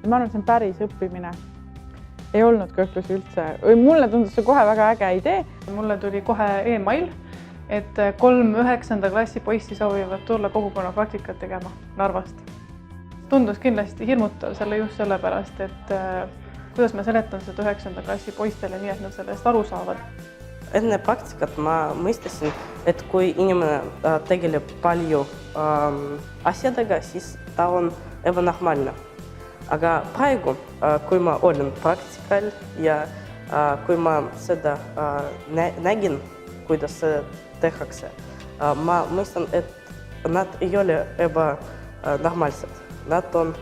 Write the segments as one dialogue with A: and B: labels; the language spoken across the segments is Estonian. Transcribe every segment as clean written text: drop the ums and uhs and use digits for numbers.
A: ma arvan, et see on päris õppimine. Ei olnud kõhklusi üldse. Mulle tundus see kohe väga äge idee.
B: Mulle tuli kohe e-mail, et 3 9. klassi poissi soovivad tulla kogukonna praktikat tegema Narvast. Tundus kindlasti hirmutav just sellepärast, et kuidas ma seletan seda 9. klassi poistele nii, et nad sellest aru saavad.
C: Enne praktikat ma mõistasin, et kui inimene tegeleb palju asjadega, siis ta on ebanormaalne. Aga praegu, kui ma olin praktikal ja kui ma seda nägin, kuidas see tehakse, ma mõistan, et nad ei ole ebanormaalsed. Nad on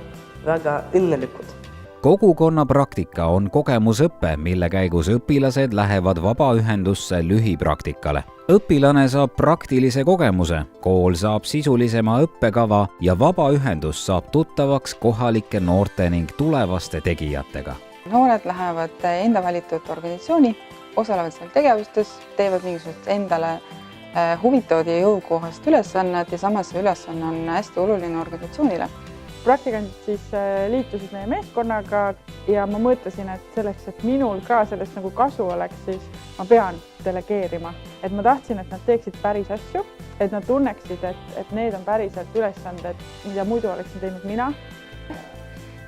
C: väga õnnelikud.
D: Kogukonna praktika on kogemusõppe, mille käigus õpilased lähevad vabaühendusse lühipraktikale. Õpilane saab praktilise kogemuse, kool saab sisulisema õppekava ja vabaühendus saab tuttavaks kohalike noorte ning tulevaste tegijatega.
E: Noored lähevad enda valitud organisatsiooni, osalevad seal tegevustes, teevad mingisugust endale huvitavad ja jõukohast ülesannet ja samas see ülesanne on hästi oluline organisatsioonile.
A: Praktikandid siis liitusid meie meeskonnaga ja ma mõtlesin, et selleks, et minul ka sellest nagu kasu oleks, siis ma pean delegeerima. Et ma tahtsin, et nad teeksid päris asju, et nad tunneksid, et need on päriselt ülesanded, mida muidu oleksin teinud mina.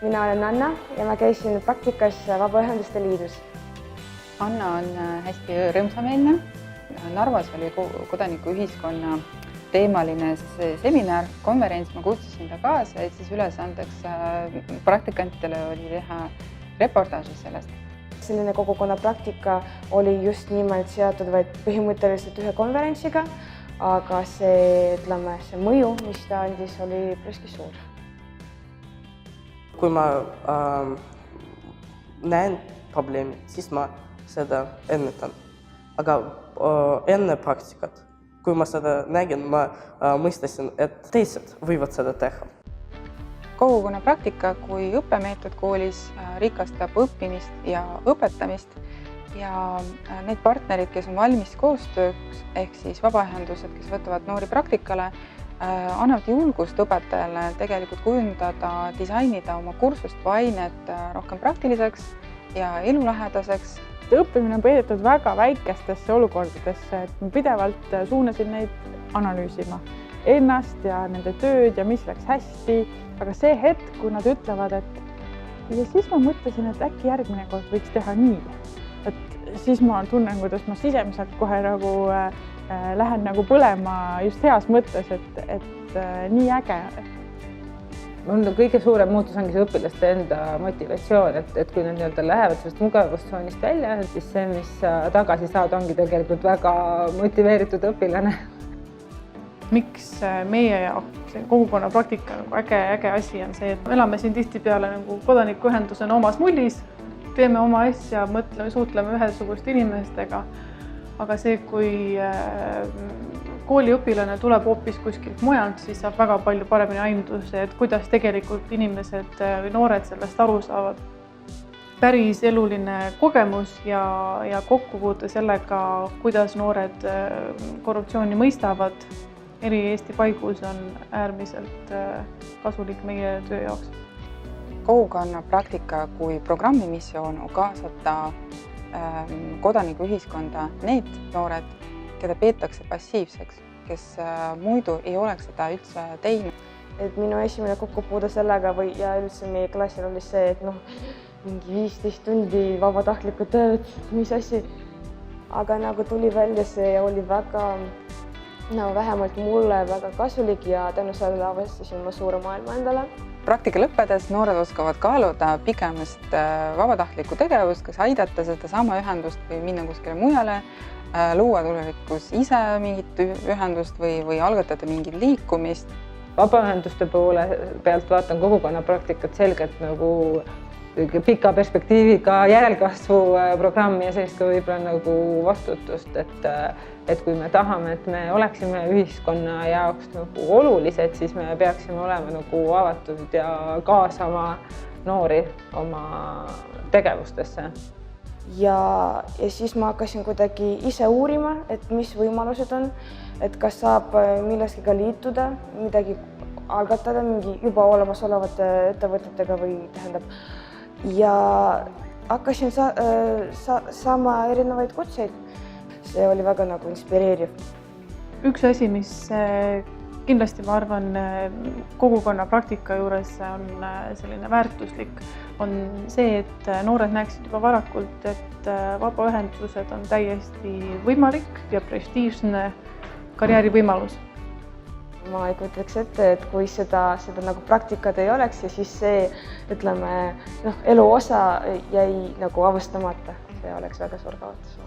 F: Mina olen Anna ja ma käisin praktikas Vabaühenduste Liidus.
E: Anna on hästi rõõmsameelne. Narvas oli kodanikuühiskonna teemaline seminar, konverents, ma kutsusin ta kaasa, et siis ülesandeks praktikantidele oli teha reportaaži sellest.
F: Selline kogukonna praktika oli just nimelt seotud vaid põhimõtteliselt ühe konverentsiga, aga see mõju, mis ta andis, oli päris suur.
C: Kui ma näen probleemi, siis ma seda ennetan. Aga enne praktikat, kui ma seda nägin, ma mõistasin, et teised võivad seda teha.
E: Kogukonna praktika kui õppemeetod koolis rikastab õppimist ja õpetamist ja need partnerid, kes on valmis koostööks, ehk siis vabaühendused, kes võtavad noori praktikale, annavad julgust õpetajale tegelikult kujundada, disainida oma kursust või ainet rohkem praktiliseks ja elulähedaseks.
A: Õppimine on peidetud väga väikestesse olukordadesse, et ma pidevalt suunasin neid analüüsima ennast ja nende tööd ja mis läks hästi, aga see hetk, kui nad ütlevad, et ja siis ma mõtlesin, et äkki järgmine kord võiks teha nii, et siis ma tunnen, kuidas ma sisemiselt kohe nagu lähen nagu põlema just heas mõttes, et nii äge.
G: Kõige suurem muutus ongi see õpilaste enda motivatsioon, et kui nad lähevad sellest mugavustsoonist välja, siis see, mis tagasi saad, ongi tegelikult väga motiveeritud õpilane.
B: Miks meie jaoks kogukonna praktika äge asi on see, et me elame siin tihtipeale nagu kodanikuühendusena omas mullis, teeme oma asja, mõtleme, suhtleme ühesuguste inimestega, aga see, kui kooliõpilane tuleb hoopis kuskilt mujalt, siis saab väga palju paremini aimduse, et kuidas tegelikult inimesed või noored sellest aru saavad. Päris eluline kogemus ja kokkupuute sellega, kuidas noored korruptsiooni mõistavad eri Eesti paigus on äärmiselt kasulik meie töö jaoks.
E: Kogukonna praktika kui programmimissioon on kaasata kodanikuühiskonda need noored, keda peetakse passiivseks, kes muidu ei oleks seda üldse teinud.
F: Et minu esimene kokkupuude sellega ja üldse meie klassil oli see, et mingi 15 tundi vabatahtlikku tööd, mis asi. Aga nagu tuli välja, see oli väga, vähemalt mulle väga kasulik ja tänu sellele avastasin ma suure maailma endale.
E: Praktika lõppedes noored oskavad kaaluda pikemast vabatahtlikku tegevust, kas aidata seda sama ühendust või minna kuskile mujale, luua tulevikus ise mingit ühendust või algatada mingit liikumist.
G: Vabaühenduste poole pealt vaatan kogukonna praktikat selgelt nagu pika perspektiiviga järelkasvu programmi ja sellist ka võib-olla nagu vastutust, et kui me tahame, et me oleksime ühiskonna jaoks nagu olulised, siis me peaksime olema nagu avatud ja kaasama noori oma tegevustesse.
F: Ja siis ma hakkasin kuidagi ise uurima, et mis võimalused on, et kas saab milleskiga liituda, midagi algatada mingi juba olemasolevate ettevõtetega või tähendab ja hakkasin saama erinevaid kutseid. See oli väga nagu inspireeriv.
B: Üks asi, mis kindlasti ma arvan kogukonna praktika juures on selline väärtuslik, on see, et noored näeksid juba varakult, et vabaühendused on täiesti võimalik ja prestiižne karjäärivõimalus.
F: Ma ei kujutaks ette, et kui seda nagu praktikat ei oleks ja siis see, ütleme, elu osa jäi nagu avastamata, see oleks väga suur kaotus.